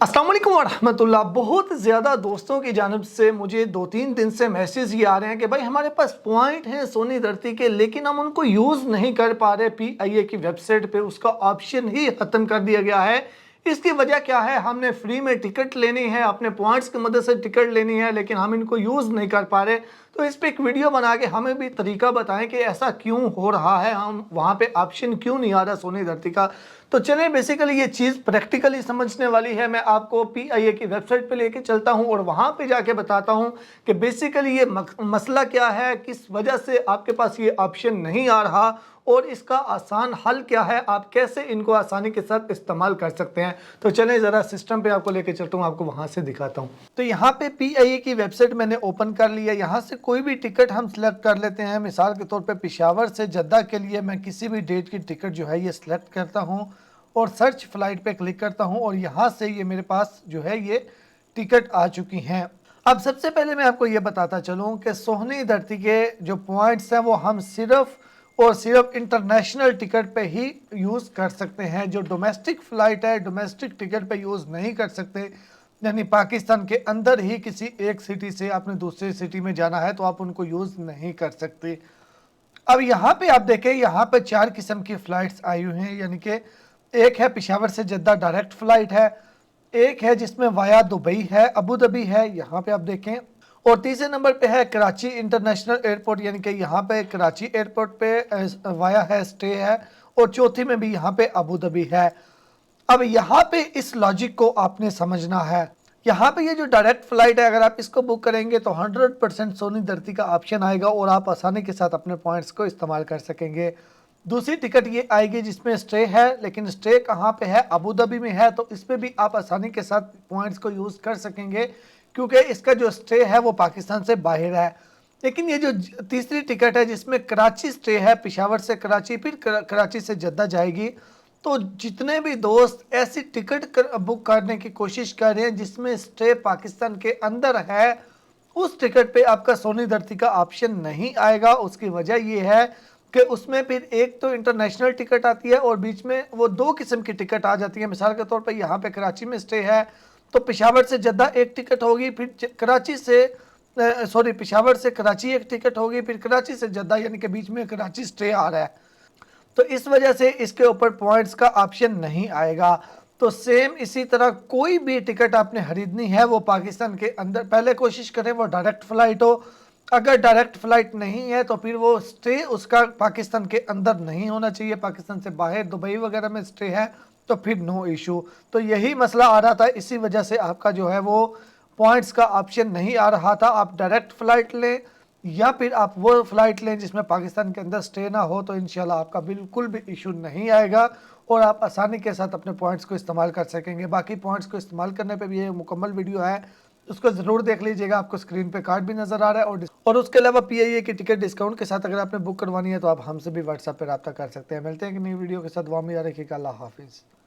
अस्सलाम वालेकुम वरहमतुल्लाह। बहुत ज़्यादा दोस्तों की जानिब से मुझे 2-3 दिन से मैसेज ये आ रहे हैं कि भाई हमारे पास पॉइंट हैं सोनी धरती के, लेकिन हम उनको यूज़ नहीं कर पा रहे। पीआईए की वेबसाइट पे उसका ऑप्शन ही ख़त्म कर दिया गया है। इसकी वजह क्या है? हमने फ्री में टिकट लेनी है, अपने पॉइंट्स की मदद से टिकट लेनी है, लेकिन हम इनको यूज़ नहीं कर पा रहे। तो इस पर एक वीडियो बना के हमें भी तरीका बताएं कि ऐसा क्यों हो रहा है, हम वहाँ पे ऑप्शन क्यों नहीं आ रहा सोनी धरती का। तो चलिए बेसिकली ये चीज़ प्रैक्टिकली समझने वाली है। मैं आपको पीआईए की वेबसाइट पे लेके चलता हूँ और वहाँ पे जाके बताता हूँ कि बेसिकली ये मसला क्या है, किस वजह से आपके पास ये ऑप्शन नहीं आ रहा और इसका आसान हल क्या है, आप कैसे इनको आसानी के साथ इस्तेमाल कर सकते हैं। तो चलें ज़रा सिस्टम पे आपको लेके चलता हूँ, आपको वहाँ से दिखाता हूँ। तो यहाँ पे पीआईए की वेबसाइट मैंने ओपन कर लिया। यहाँ से कोई भी टिकट हम सिलेक्ट कर लेते हैं। मिसाल के तौर पे पेशावर से जद्दा के लिए मैं किसी भी डेट की टिकट जो है ये सिलेक्ट करता हूँ और सर्च फ्लाइट पे क्लिक करता हूँ और यहाँ से ये मेरे पास जो है ये टिकट आ चुकी हैं। अब सबसे पहले मैं आपको ये बताता चलूँ कि सोनी धरती के जो पॉइंट्स हैं वो हम सिर्फ और सिर्फ इंटरनेशनल टिकट पे ही यूज़ कर सकते हैं। जो डोमेस्टिक फ़्लाइट है, डोमेस्टिक टिकट पे यूज़ नहीं कर सकते। यानी पाकिस्तान के अंदर ही किसी एक सिटी से आपने दूसरी सिटी में जाना है तो आप उनको यूज़ नहीं कर सकते। अब यहाँ पे आप देखें, यहाँ पे 4 किस्म की फ़्लाइट्स आई हुई हैं। यानी कि एक है पेशावर से जद्दा डायरेक्ट फ़्लाइट है, एक है जिसमें वाया दुबई है, अबू धाबी है, यहाँ पे आप देखें, और तीसरे नंबर पे है कराची इंटरनेशनल एयरपोर्ट, यानी कि यहाँ पे कराची एयरपोर्ट पे वाया है, स्टे है, और चौथी में भी यहाँ पे अबू धाबी है। अब यहाँ पे इस लॉजिक को आपने समझना है। यहाँ पे ये जो डायरेक्ट फ्लाइट है, अगर आप इसको बुक करेंगे तो 100% सोनी धरती का ऑप्शन आएगा और आप आसानी के साथ अपने पॉइंट्स को इस्तेमाल कर सकेंगे। दूसरी टिकट ये आएगी जिसमें स्टे है, लेकिन स्टे कहाँ पे है? अबू धाबी में है, तो इस पर भी आप आसानी के साथ पॉइंट्स को यूज़ कर सकेंगे क्योंकि इसका जो स्टे है वो पाकिस्तान से बाहर है। लेकिन ये जो तीसरी टिकट है जिसमें कराची स्टे है, पेशावर से कराची, फिर कराची से जद्दा जाएगी, तो जितने भी दोस्त ऐसी टिकट बुक करने की कोशिश कर रहे हैं जिसमें स्टे पाकिस्तान के अंदर है, उस टिकट पे आपका सोनी धरती का ऑप्शन नहीं आएगा। उसकी वजह ये है कि उसमें फिर एक तो इंटरनेशनल टिकट आती है और बीच में वो 2 किस्म की टिकट आ जाती है। मिसाल के तौर पे यहाँ पे कराची में स्टे है तो पेशावर से जद्दा एक टिकट होगी, फिर कराची से पेशावर से कराची एक टिकट होगी, फिर कराची से जद्दा, यानी कि बीच में कराची स्टे आ रहा है। तो इस वजह से इसके ऊपर पॉइंट्स का ऑप्शन नहीं आएगा। तो सेम इसी तरह कोई भी टिकट आपने खरीदनी है वो पाकिस्तान के अंदर, पहले कोशिश करें वो डायरेक्ट फ़्लाइट हो। अगर डायरेक्ट फ़्लाइट नहीं है तो फिर वो स्टे उसका पाकिस्तान के अंदर नहीं होना चाहिए, पाकिस्तान से बाहर दुबई वगैरह में स्टे है तो फिर नो इशू। तो यही मसला आ रहा था, इसी वजह से आपका जो है वो पॉइंट्स का ऑप्शन नहीं आ रहा था। आप डायरेक्ट फ़्लाइट लें या फिर आप वो फ़्लाइट लें जिसमें पाकिस्तान के अंदर स्टे ना हो, तो इंशाल्लाह आपका बिल्कुल भी इशू नहीं आएगा और आप आसानी के साथ अपने पॉइंट्स को इस्तेमाल कर सकेंगे। बाकी पॉइंट्स को इस्तेमाल करने पे भी ये मुकम्मल वीडियो है, उसको ज़रूर देख लीजिएगा। आपको स्क्रीन पे कार्ड भी नज़र आ रहा है और उसके अलावा पीआईए की टिकट डिस्काउंट के साथ अगर आपने बुक करवानी है तो आप हमसे भी व्हाट्सएप पर रब्ता कर सकते हैं। मिलते हैं कि नई वीडियो के साथ। वामी यार रखिएगा। अल्लाह हाफिज़।